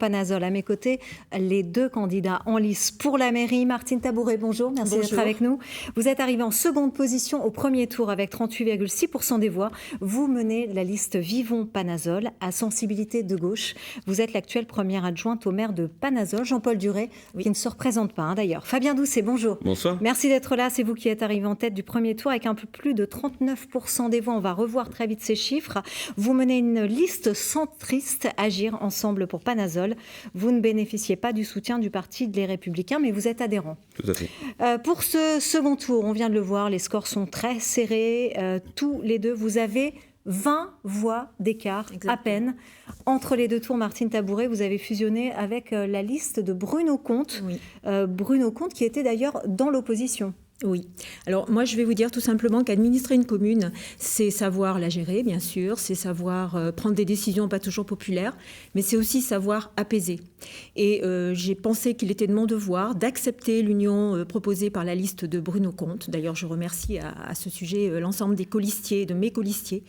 Panazol. À mes côtés, les deux candidats en lice pour la mairie. Martine Tabouret, bonjour, merci d'être avec nous. Vous êtes arrivée en seconde position au premier tour avec 38,6% des voix. Vous menez la liste Vivons Panazol à sensibilité de gauche. Vous êtes l'actuelle première adjointe au maire de Panazol, Jean-Paul Duret, qui ne se représente pas d'ailleurs. Fabien Doucet, bonjour. Bonsoir. Merci d'être là. C'est vous qui êtes arrivé en tête du premier tour avec un peu plus de 39% des voix. On va revoir très vite ces chiffres. Vous menez une liste centriste, Agir ensemble pour Panazol. Vous ne bénéficiez pas du soutien du Parti des Républicains, mais vous êtes adhérent. Tout à fait. Pour ce second tour, on vient de le voir, les scores sont très serrés. Tous les deux, vous avez 20 voix d'écart à peine. Entre les deux tours, Martine Tabouret, vous avez fusionné avec la liste de Bruno Comte. Oui. Bruno Comte qui était d'ailleurs dans l'opposition. Oui. Alors moi, je vais vous dire tout simplement qu'administrer une commune, c'est savoir la gérer, bien sûr, c'est savoir prendre des décisions pas toujours populaires, mais c'est aussi savoir apaiser. Et j'ai pensé qu'il était de mon devoir d'accepter l'union proposée par la liste de Bruno Comte. D'ailleurs, je remercie à ce sujet l'ensemble des colistiers, de mes colistiers,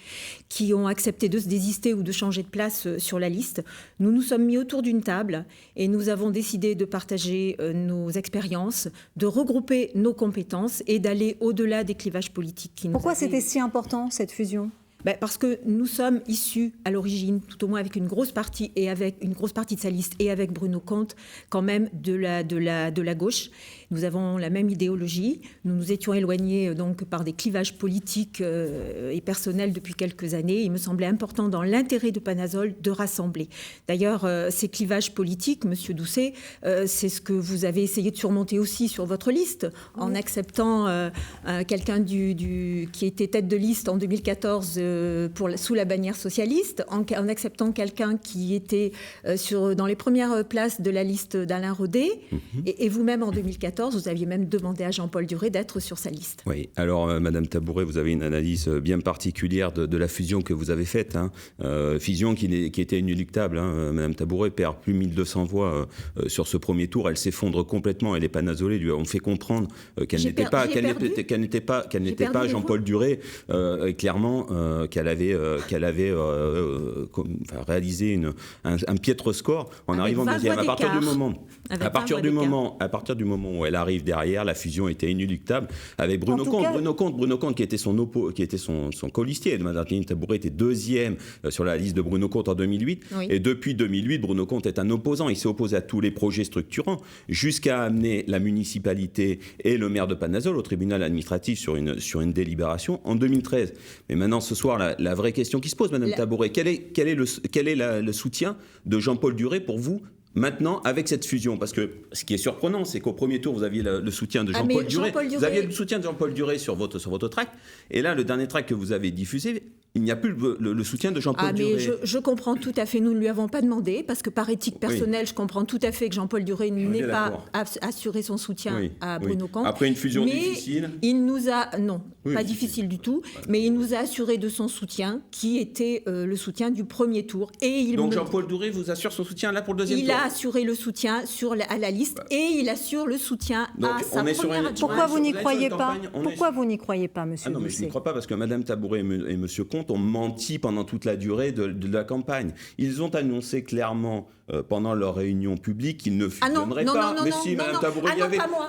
qui ont accepté de se désister ou de changer de place sur la liste. Nous nous sommes mis autour d'une table et nous avons décidé de partager nos expériences, de regrouper nos compétences et d'aller au-delà des clivages politiques. Pourquoi c'était si important, cette fusion ? Parce que nous sommes issus à l'origine, tout au moins avec une grosse partie de sa liste et avec Bruno Comte, quand même de la gauche. Nous avons la même idéologie. Nous nous étions éloignés donc par des clivages politiques et personnels depuis quelques années. Il me semblait important, dans l'intérêt de Panazol, de rassembler. D'ailleurs, ces clivages politiques, Monsieur Doucet, c'est ce que vous avez essayé de surmonter aussi sur votre liste, en acceptant quelqu'un qui était tête de liste en 2014 sous la bannière socialiste, en acceptant quelqu'un qui était dans les premières places de la liste d'Alain Rodet. Et vous-même, en 2014, vous aviez même demandé à Jean-Paul Duret d'être sur sa liste. Oui, alors Madame Tabouret, vous avez une analyse bien particulière de la fusion que vous avez faite. Fusion qui était inéluctable. Madame Tabouret perd plus de 1200 voix sur ce premier tour. Elle s'effondre complètement. Elle est panazolée. Lui on fait comprendre qu'elle n'était pas Jean-Paul Duret. Clairement, qu'elle avait réalisé un piètre score en arrivant deuxième. À partir du moment où elle arrive derrière, la fusion était inéluctable avec Bruno Comte qui était son colistier. Madame Tabouret était deuxième sur la liste de Bruno Comte en 2008. Oui. Et depuis 2008, Bruno Comte est un opposant. Il s'est opposé à tous les projets structurants jusqu'à amener la municipalité et le maire de Panazol au tribunal administratif sur une délibération en 2013. Mais maintenant, ce soir, la vraie question qui se pose, Madame Tabouret, quel est le soutien de Jean-Paul Duret pour vous maintenant avec cette fusion? Parce que ce qui est surprenant, c'est qu'au premier tour, vous aviez le soutien de Jean-Paul Duret. Vous aviez le soutien de Jean-Paul Duret sur votre tract. Et là, le dernier tract que vous avez diffusé, il n'y a plus le soutien de Jean-Paul Duret. Je comprends tout à fait. Nous ne lui avons pas demandé, parce que par éthique personnelle, je comprends tout à fait que Jean-Paul Duret n'ait pas assuré son soutien à Bruno Comte. Après une fusion difficile. Il nous a... Non, pas difficile du tout. Mais il nous a assuré de son soutien, qui était le soutien du premier tour. Donc Jean-Paul Duret vous assure son soutien là pour le deuxième tour. Il a assuré le soutien à la liste et il assure le soutien à sa première adjointe. Pourquoi vous n'y croyez pas ? Pourquoi vous n'y croyez pas, Monsieur Doucet ? Non, mais je n'y crois pas parce que Madame Tabouret et Monsieur Comte ont menti pendant toute la durée de la campagne. Ils ont annoncé clairement pendant leur réunion publique qu'ils ne fusionneraient pas. Mais si, Madame Tabouret,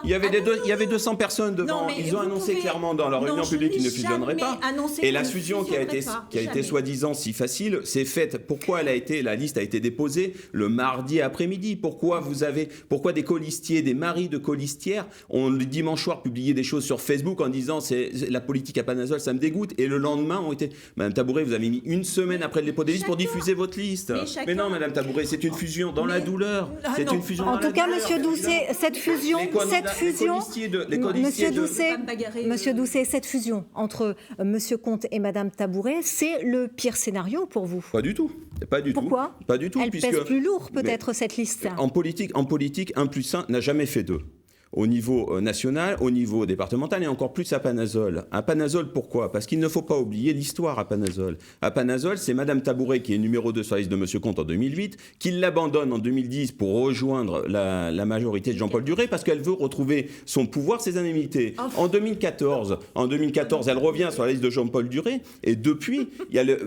il y avait 200 personnes devant. Ils ont annoncé clairement dans leur réunion publique qu'ils ne fusionneraient pas. Et la fusion qui a été soi-disant si facile, c'est faite. Pourquoi la liste a été déposée le mardi après-midi? Pourquoi des colistiers, des maris de colistières ont le dimanche soir publié des choses sur Facebook en disant c'est la politique à Panazol, ça me dégoûte, et le lendemain ont été... Madame Tabouret, vous avez mis une semaine après le dépôt des listes pour diffuser votre liste. Mais non, Madame Tabouret, c'est une fusion dans la douleur. C'est une fusion en tout cas, Monsieur Doucet, cette fusion, Monsieur Doucet, cette fusion entre Monsieur Comte et Madame Tabouret, c'est le pire scénario pour vous? Pas du tout. Pourquoi? Pas du tout. Elle pèse plus lourd, peut-être, cette liste. En politique, 1 + 1 n'a jamais fait 2. au niveau national, au niveau départemental et encore plus à Panazol. À Panazol, pourquoi ? Parce qu'il ne faut pas oublier l'histoire à Panazol. À Panazol, c'est Madame Tabouret qui est numéro 2 sur la liste de Monsieur Comte en 2008, qui l'abandonne en 2010 pour rejoindre la majorité de Jean-Paul Duret parce qu'elle veut retrouver son pouvoir, ses indemnités. En 2014, elle revient sur la liste de Jean-Paul Duret et depuis,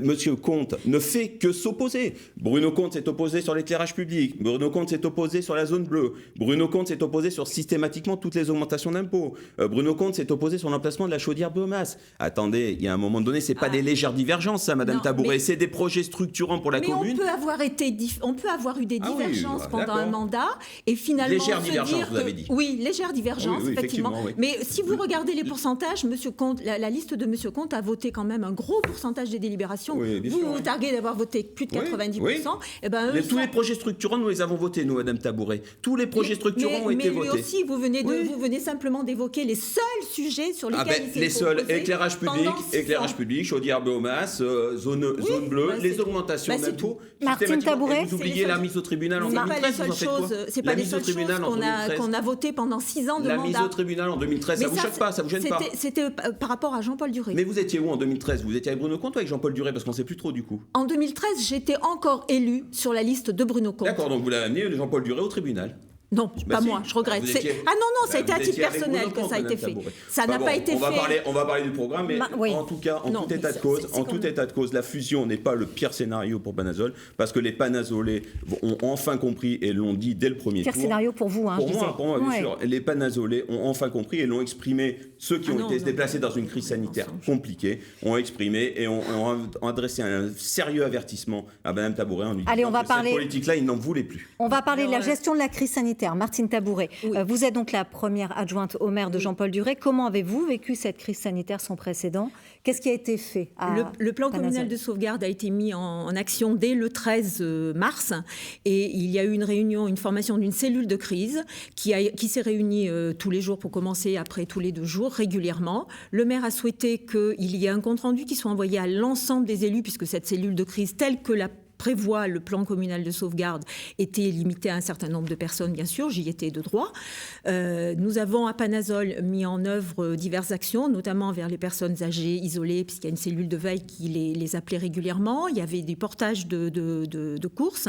Monsieur Comte ne fait que s'opposer. Bruno Comte s'est opposé sur l'éclairage public, Bruno Comte s'est opposé sur la zone bleue, Bruno Comte s'est opposé sur systématiquement toutes les augmentations d'impôts, Bruno Comte s'est opposé sur l'emplacement de la chaudière biomasse. Attendez, il y a un moment donné, c'est pas des légères divergences, ça, Madame Tabouret, c'est des projets structurants pour la commune. On peut avoir eu des divergences pendant un mandat et finalement légères divergences, vous avez dit. Oui, légères divergences, effectivement. Oui. Mais si vous regardez les pourcentages, Monsieur Comte, la liste de Monsieur Comte a voté quand même un gros pourcentage des délibérations. Vous targuez d'avoir voté plus de 90%. Et tous les projets structurants, nous les avons votés, nous, Madame Tabouret. Tous les projets structurants ont été votés. Mais aussi, vous venez simplement d'évoquer les seuls sujets sur lesquels il s'est les seuls, éclairage public, chaudière biomasse, zone bleue, les augmentations d'impôts. Martine Tabouret, vous oubliez la mise au tribunal en 2013, vous en faites quoi ? C'est pas les seules choses qu'on a voté pendant 6 ans de mandat. La mise au tribunal en 2013, ça vous choque pas, ça vous gêne pas ? C'était par rapport à Jean-Paul Duret. Mais vous étiez où en 2013 ? Vous étiez avec Bruno Comte ou avec Jean-Paul Duret ? Parce qu'on ne sait plus trop du coup. En 2013, j'étais encore élue sur la liste de Bruno Comte. D'accord, donc vous l'avez amené Jean-Paul Duret au tribunal. Non, pas moi, je regrette. Ça a été à titre personnel que ça a été fait. Ça n'a pas été fait. On va parler du programme, mais en tout cas, en tout état de cause, la fusion n'est pas le pire scénario pour Panazol, parce que les Panazolais ont enfin compris et l'ont dit dès le premier tour. Pire scénario pour vous, hein, pour moi, bien sûr. Les Panazolais ont enfin compris et l'ont exprimé. Ceux qui ont été déplacés dans une crise sanitaire compliquée ont exprimé et ont adressé un sérieux avertissement à Madame Tabouret en lui disant que cette politique-là, ils n'en voulaient plus. On va parler de la gestion de la crise sanitaire. Martine Tabouret, vous êtes donc la première adjointe au maire de Jean-Paul Duret. Comment avez-vous vécu cette crise sanitaire sans précédent ? Qu'est-ce qui a été fait Le plan communal de sauvegarde a été mis en action dès le 13 mars et il y a eu une formation d'une cellule de crise qui s'est réunie tous les jours pour commencer, après tous les 2 jours, régulièrement. Le maire a souhaité qu'il y ait un compte-rendu qui soit envoyé à l'ensemble des élus puisque cette cellule de crise, telle que la prévoit le plan communal de sauvegarde, était limité à un certain nombre de personnes, bien sûr, j'y étais de droit. Nous avons à Panazol mis en œuvre diverses actions, notamment vers les personnes âgées, isolées, puisqu'il y a une cellule de veille qui les appelait régulièrement. Il y avait du portage de courses.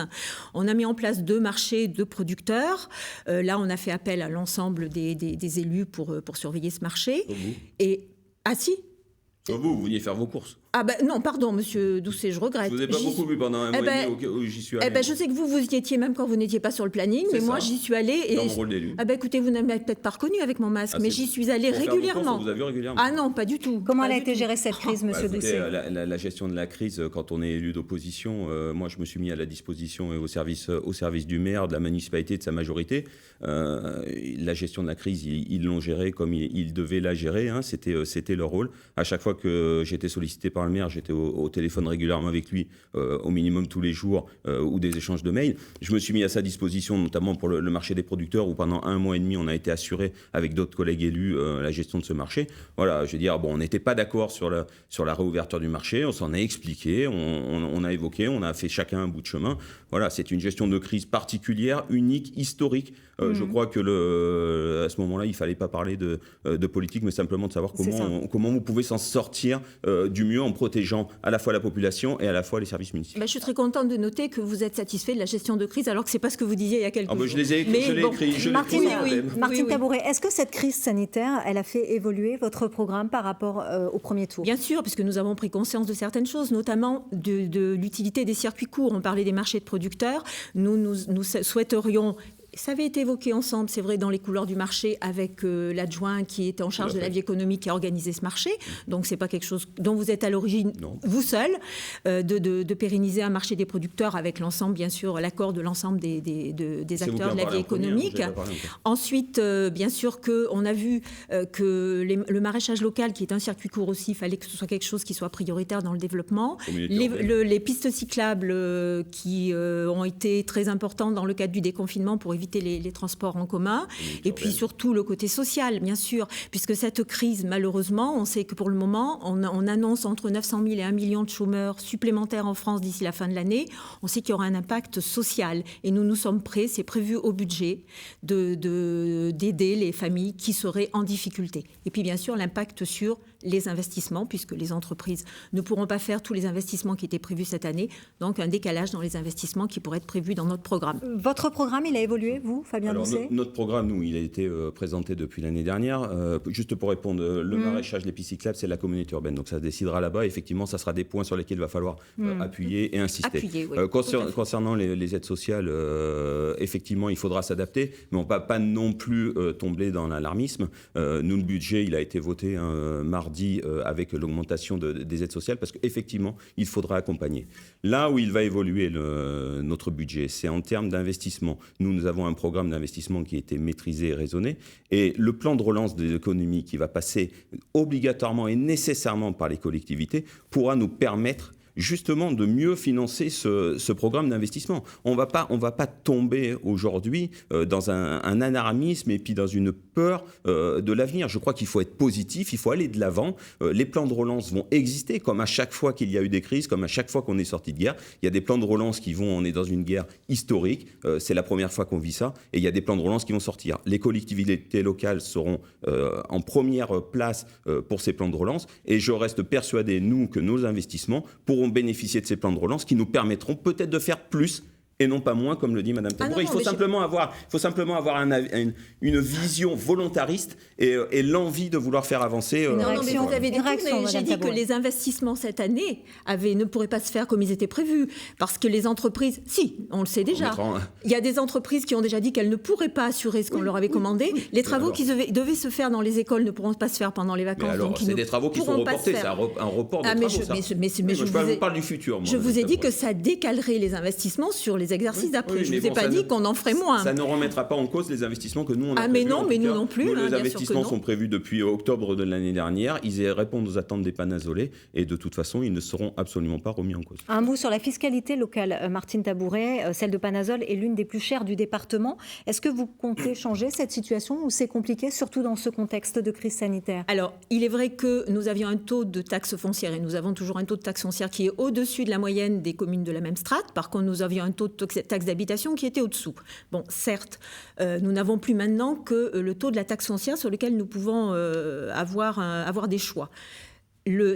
On a mis en place 2 marchés de producteurs. Là, on a fait appel à l'ensemble des élus pour surveiller ce marché. Vous veniez faire vos courses. Non, pardon, monsieur Doucet, je regrette. Je vous ai pas beaucoup vu pendant un mois et demi où j'y suis allé. Je sais que vous y étiez même quand vous n'étiez pas sur le planning, mais moi j'y suis allée. Dans mon rôle d'élu. Écoutez, vous n'avez peut-être pas reconnu avec mon masque, mais j'y suis allée régulièrement. Vous avez vu régulièrement. Ah non, pas du tout. Comment elle a été gérée cette crise, monsieur Doucet ? La gestion de la crise, quand on est élu d'opposition, moi je me suis mis à la disposition et au service du maire, de la municipalité, de sa majorité. La gestion de la crise, ils l'ont gérée comme ils devaient la gérer. C'était leur rôle. À chaque fois que j'étais sollicité par le maire, j'étais au téléphone régulièrement avec lui, au minimum tous les jours, ou des échanges de mails. Je me suis mis à sa disposition, notamment pour le marché des producteurs, où pendant 1 mois et demi, on a été assuré avec d'autres collègues élus la gestion de ce marché. Voilà, je veux dire, on n'était pas d'accord sur la réouverture du marché, on s'en a expliqué, on a évoqué, on a fait chacun un bout de chemin. Voilà, c'est une gestion de crise particulière, unique, historique. Je crois que à ce moment-là, il ne fallait pas parler de politique, mais simplement de savoir comment vous pouvez s'en sortir du mieux en protégeant à la fois la population et à la fois les services municipaux. Je suis très contente de noter que vous êtes satisfait de la gestion de crise, alors que ce n'est pas ce que vous disiez il y a quelques jours. Je l'ai écrit. Martine Tabouret, est-ce que cette crise sanitaire, elle a fait évoluer votre programme par rapport au premier tour ? Bien sûr, puisque nous avons pris conscience de certaines choses, notamment de l'utilité des circuits courts. On parlait des marchés de producteurs. Nous souhaiterions... Ça avait été évoqué ensemble, c'est vrai, dans les couloirs du marché avec l'adjoint qui était en charge de la vie économique qui a organisé ce marché. Donc, ce n'est pas quelque chose dont vous êtes à l'origine, vous seul, de pérenniser un marché des producteurs avec l'ensemble, bien sûr, l'accord de l'ensemble des acteurs de la vie économique. Ensuite, bien sûr, on a vu que le maraîchage local, qui est un circuit court aussi, il fallait que ce soit quelque chose qui soit prioritaire dans le développement. Les pistes cyclables qui ont été très importantes dans le cadre du déconfinement pour éviter éviter les transports en commun. Et puis surtout le côté social, bien sûr, puisque cette crise, malheureusement, on sait que pour le moment, on annonce entre 900 000 et 1 million de chômeurs supplémentaires en France d'ici la fin de l'année. On sait qu'il y aura un impact social. Et nous sommes prêts, c'est prévu au budget, d'aider les familles qui seraient en difficulté. Et puis bien sûr, l'impact sur les investissements, puisque les entreprises ne pourront pas faire tous les investissements qui étaient prévus cette année. Donc un décalage dans les investissements qui pourraient être prévus dans notre programme. Votre programme, il a évolué, vous, Fabien Doucet ? Notre programme, nous, il a été présenté depuis l'année dernière. Juste pour répondre, le maraîchage, les pistes cyclables, c'est la communauté urbaine. Donc ça se décidera là-bas. Effectivement, ça sera des points sur lesquels il va falloir appuyer et insister. Concernant les aides sociales, effectivement, il faudra s'adapter, mais on ne va pas non plus tomber dans l'alarmisme. Nous, le budget, il a été voté mardi avec l'augmentation des aides sociales, parce qu'effectivement, il faudra accompagner. Là où il va évoluer notre budget, c'est en termes d'investissement. Nous avons un programme d'investissement qui a été maîtrisé et raisonné, et le plan de relance de l'économie qui va passer obligatoirement et nécessairement par les collectivités pourra nous permettre justement de mieux financer ce programme d'investissement. On va pas tomber aujourd'hui dans un alarmisme et puis dans une peur de l'avenir. Je crois qu'il faut être positif, il faut aller de l'avant. Les plans de relance vont exister, comme à chaque fois qu'il y a eu des crises, comme à chaque fois qu'on est sorti de guerre. Il y a des plans de relance on est dans une guerre historique, c'est la première fois qu'on vit ça, et il y a des plans de relance qui vont sortir. Les collectivités locales seront en première place pour ces plans de relance, et je reste persuadé, que nos investissements pourront bénéficier de ces plans de relance qui nous permettront peut-être de faire plus et non pas moins, comme le dit Mme Tabouret. Il faut simplement avoir une vision volontariste et l'envie de vouloir faire avancer. Mais vous avez des réactions. J'ai dit que les investissements cette année ne pourraient pas se faire comme ils étaient prévus. Parce que les entreprises, on le sait déjà, il y a des entreprises qui ont déjà dit qu'elles ne pourraient pas assurer ce qu'on leur avait commandé. Les travaux qui devaient se faire dans les écoles ne pourront pas se faire pendant les vacances. C'est des travaux qui sont reportés, c'est un report de travaux. Mais je vous parle du futur. Je vous ai dit que ça décalerait les investissements sur les exercices d'après. Je ne vous ai pas dit qu'on en ferait moins. Ça ne remettra pas en cause les investissements que nous, on a prévus. Mais nous non plus. Les investissements sont prévus depuis octobre de l'année dernière. Ils répondent aux attentes des Panazolais et de toute façon, ils ne seront absolument pas remis en cause. Un mot sur la fiscalité locale. Martine Tabouret, celle de Panazol est l'une des plus chères du département. Est-ce que vous comptez changer cette situation ou c'est compliqué, surtout dans ce contexte de crise sanitaire ? Alors, il est vrai que nous avions un taux de taxe foncière et nous avons toujours un taux de taxe foncière qui est au-dessus de la moyenne des communes de la même strate. Par contre, nous avions un taux de taxe d'habitation qui était au-dessous. Bon, certes, nous n'avons plus maintenant que le taux de la taxe foncière sur lequel nous pouvons avoir des choix.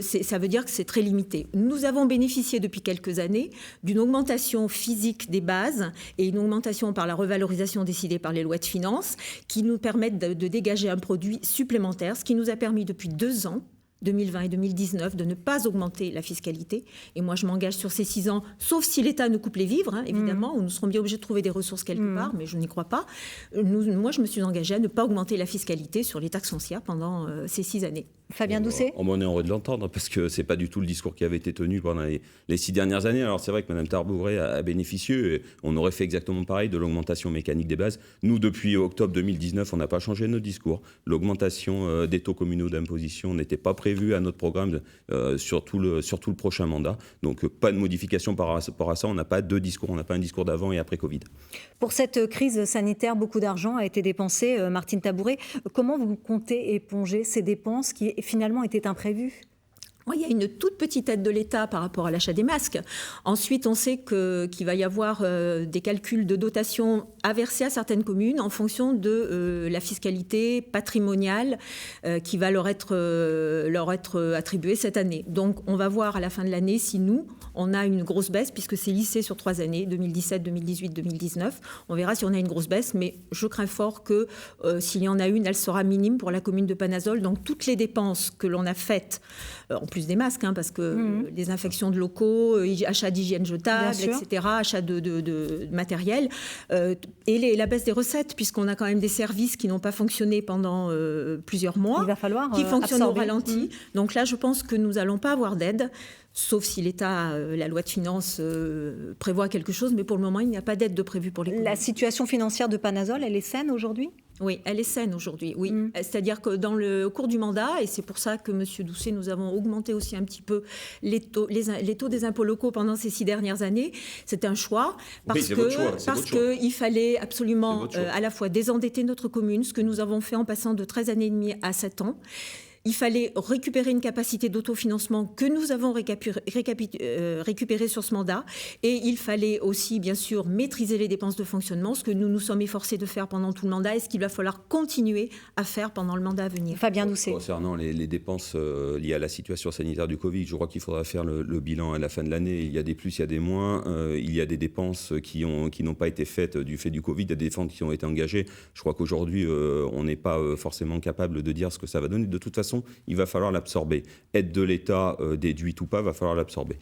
Ça veut dire que c'est très limité. Nous avons bénéficié depuis quelques années d'une augmentation physique des bases et une augmentation par la revalorisation décidée par les lois de finances qui nous permettent de dégager un produit supplémentaire, ce qui nous a permis depuis 2 ans, 2020 et 2019, de ne pas augmenter la fiscalité. Et moi, je m'engage sur ces 6 ans, sauf si l'État nous coupe les vivres, évidemment, où nous serons bien obligés de trouver des ressources quelque part, mais je n'y crois pas. Moi, je me suis engagée à ne pas augmenter la fiscalité sur les taxes foncières pendant ces 6 années. Fabien Doucet ? On est heureux de l'entendre, parce que ce n'est pas du tout le discours qui avait été tenu pendant les 6 dernières années. Alors, c'est vrai que Mme Tabouret a bénéficié, et on aurait fait exactement pareil de l'augmentation mécanique des bases. Nous, depuis octobre 2019, on n'a pas changé notre discours. L'augmentation des taux communaux d'imposition n'était pas prévue à notre programme sur tout le prochain mandat. Donc, pas de modification par rapport à ça. On n'a pas deux discours. On n'a pas un discours d'avant et après Covid. Pour cette crise sanitaire, beaucoup d'argent a été dépensé. Martine Tabouret, comment vous comptez éponger ces dépenses qui finalement étaient imprévues ? Il y a une toute petite aide de l'État par rapport à l'achat des masques. Ensuite, on sait qu'il va y avoir des calculs de dotation à verser à certaines communes en fonction de la fiscalité patrimoniale qui va leur être attribuée cette année. Donc, on va voir à la fin de l'année si nous, on a une grosse baisse, puisque c'est lissé sur 3 années, 2017, 2018, 2019. On verra si on a une grosse baisse, mais je crains fort que s'il y en a une, elle sera minime pour la commune de Panazol. Donc, toutes les dépenses que l'on a faites, en plus des masques, parce que les infections de locaux, achat d'hygiène jetable, etc., achat de matériel, et la baisse des recettes, puisqu'on a quand même des services qui n'ont pas fonctionné pendant plusieurs mois, il va falloir qui fonctionnent absorber. au ralenti. Donc là, je pense que nous n'allons pas avoir d'aide, sauf si l'État, la loi de finances prévoit quelque chose, mais pour le moment, il n'y a pas d'aide de prévue pour les communes. La situation financière de Panazol, elle est saine aujourd'hui ? Oui, elle est saine aujourd'hui, oui. C'est-à-dire que au cours du mandat, et c'est pour ça que M. Doucet, nous avons augmenté aussi un petit peu les taux des impôts locaux pendant ces 6 dernières années, c'est un choix, parce qu'il fallait absolument à la fois désendetter notre commune, ce que nous avons fait en passant de 13 années et demie à 7 ans. Il fallait récupérer une capacité d'autofinancement que nous avons récupérée sur ce mandat. Et il fallait aussi, bien sûr, maîtriser les dépenses de fonctionnement, ce que nous nous sommes efforcés de faire pendant tout le mandat et ce qu'il va falloir continuer à faire pendant le mandat à venir. Fabien Doucet. Concernant les dépenses liées à la situation sanitaire du Covid, je crois qu'il faudra faire le bilan à la fin de l'année. Il y a des plus, il y a des moins. Il y a des dépenses qui n'ont pas été faites du fait du Covid. Il y a des dépenses qui ont été engagées. Je crois qu'aujourd'hui, on n'est pas forcément capable de dire ce que ça va donner. De toute façon, il va falloir l'absorber. Aide de l'État, déduite ou pas, va falloir l'absorber.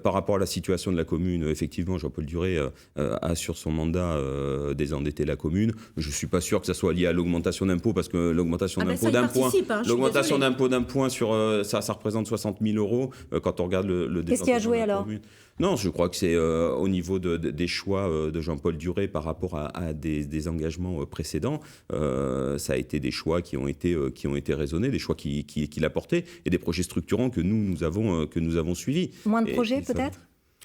Par rapport à la situation de la commune, effectivement, Jean-Paul Duret a sur son mandat désendetter la commune. Je ne suis pas sûr que ça soit lié à l'augmentation d'impôts, parce que l'augmentation d'impôts d'un point, l'augmentation d'impôts d'un point sur ça représente 60 000 euros quand on regarde le désendettement. Qu'est-ce qui a joué alors ? Non, je crois que c'est au niveau des choix de Jean-Paul Duret par rapport à des engagements précédents. Ça a été des choix qui ont été raisonnés, des choix qu'il a portés et des projets structurants que nous avons suivis. Moins de projets peut-être ?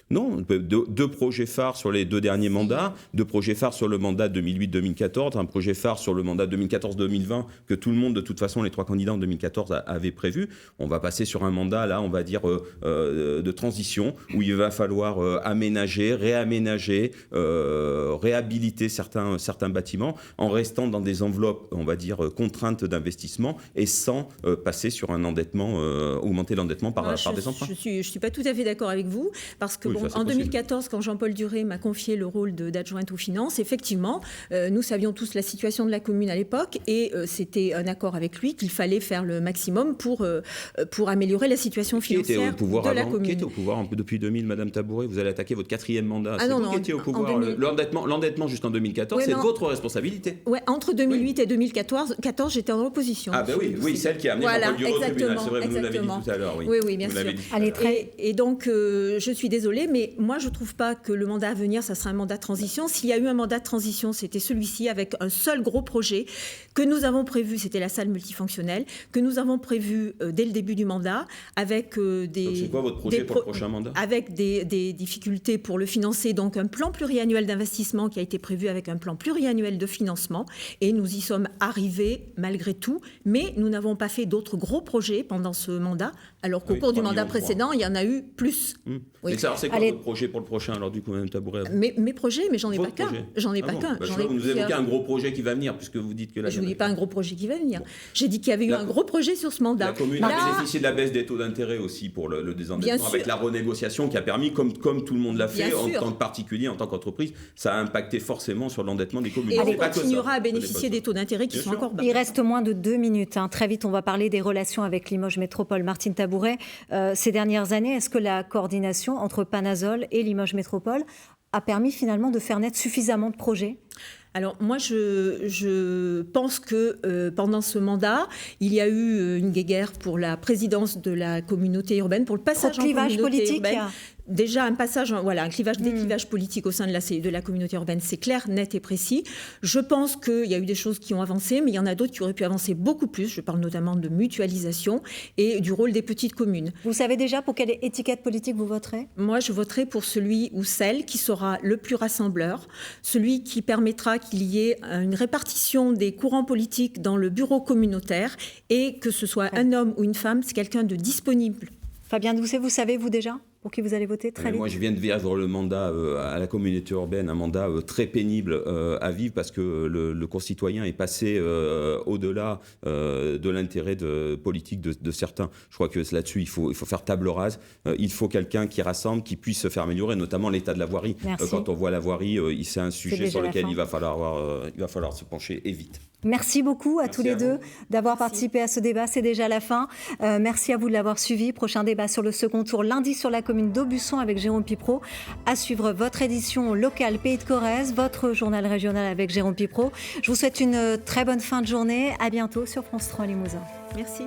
Non, deux projets phares sur les 2 derniers mandats, 2 projets phares sur le mandat 2008-2014, un projet phare sur le mandat 2014-2020 que tout le monde, de toute façon, les 3 candidats en 2014 avaient prévu. On va passer sur un mandat, là, on va dire, de transition, où il va falloir aménager, réaménager, réhabiliter certains bâtiments, en restant dans des enveloppes, on va dire, contraintes d'investissement, et sans passer sur un endettement, augmenter l'endettement par des emprunts. Je suis pas tout à fait d'accord avec vous, parce que en 2014, quand Jean-Paul Duret m'a confié le rôle d'adjointe aux finances, effectivement, nous savions tous la situation de la commune à l'époque et c'était un accord avec lui qu'il fallait faire le maximum pour améliorer la situation financière de la commune. Qui était au pouvoir un peu depuis 2000, Madame Tabouret? Vous allez attaquer votre 4e mandat. C'est vous qui étiez au pouvoir. L'endettement jusqu'en 2014, c'est votre responsabilité. Ouais, entre 2008 et 2014, j'étais en opposition. Ah ben oui, celle qui a amené Jean-Paul Duret au tribunal. C'est vrai, vous nous l'avez dit tout à l'heure. Oui, bien sûr. Et donc, je suis désolée, mais moi, je ne trouve pas que le mandat à venir, ça sera un mandat de transition. S'il y a eu un mandat de transition, c'était celui-ci, avec un seul gros projet que nous avons prévu, c'était la salle multifonctionnelle, que nous avons prévu dès le début du mandat, avec des... Donc c'est quoi votre projet pour le prochain mandat ? Avec des difficultés pour le financer, donc un plan pluriannuel d'investissement qui a été prévu avec un plan pluriannuel de financement, et nous y sommes arrivés malgré tout, mais nous n'avons pas fait d'autres gros projets pendant ce mandat, alors qu'au cours du mandat précédent, il y en a eu plus. Oui. Et alors, c'est quoi votre projet pour le prochain, alors du coup, Mme Tabouret ? Mes projets, mais j'en ai pas qu'un. J'en ai pas qu'un. Vous nous évoquez un gros projet qui va venir, puisque vous dites que là... Je ne dis pas un gros projet qui va venir. J'ai dit qu'il y avait eu un gros projet sur ce mandat. La commune a bénéficié de la baisse des taux d'intérêt aussi pour le désendettement, avec la renégociation qui a permis, comme tout le monde l'a fait, en tant que particulier, en tant qu'entreprise, ça a impacté forcément sur l'endettement des communes. Et on continuera à bénéficier des taux d'intérêt qui sont encore bas. Il reste moins de 2 minutes. Très vite, on va parler des relations avec Limoges Métropole. Martine Tabouret, ces dernières années, est-ce que la coordination entre Panazol et Limoges Métropole a permis finalement de faire naître suffisamment de projets ? Alors moi, je pense que pendant ce mandat, il y a eu une guéguerre pour la présidence de la communauté urbaine, pour le passage en communauté politique urbaine. Déjà un passage, un clivage, des clivages politiques au sein de la communauté urbaine, c'est clair, net et précis. Je pense qu'il y a eu des choses qui ont avancé, mais il y en a d'autres qui auraient pu avancer beaucoup plus. Je parle notamment de mutualisation et du rôle des petites communes. Vous savez déjà pour quelle étiquette politique vous voterez ? Moi, je voterai pour celui ou celle qui sera le plus rassembleur, celui qui permettra qu'il y ait une répartition des courants politiques dans le bureau communautaire et que ce soit un homme ou une femme, c'est quelqu'un de disponible. Fabien Doucet, vous savez, vous déjà pour qui vous allez voter très vite. Moi, je viens de vivre le mandat à la communauté urbaine, un mandat très pénible à vivre parce que le concitoyen est passé au-delà de l'intérêt politique de certains. Je crois que là-dessus, il faut faire table rase. Il faut quelqu'un qui rassemble, qui puisse se faire améliorer, notamment l'état de la voirie. Quand on voit la voirie, c'est un sujet sur lequel il va falloir se pencher et vite. Merci beaucoup à tous les deux d'avoir participé à ce débat. C'est déjà la fin. Merci à vous de l'avoir suivi. Prochain débat sur le second tour lundi sur la commune d'Aubusson avec Jérôme Pipereau. À suivre votre édition locale Pays de Corrèze, votre journal régional avec Jérôme Pipereau. Je vous souhaite une très bonne fin de journée. À bientôt sur France 3 Limousin. Merci.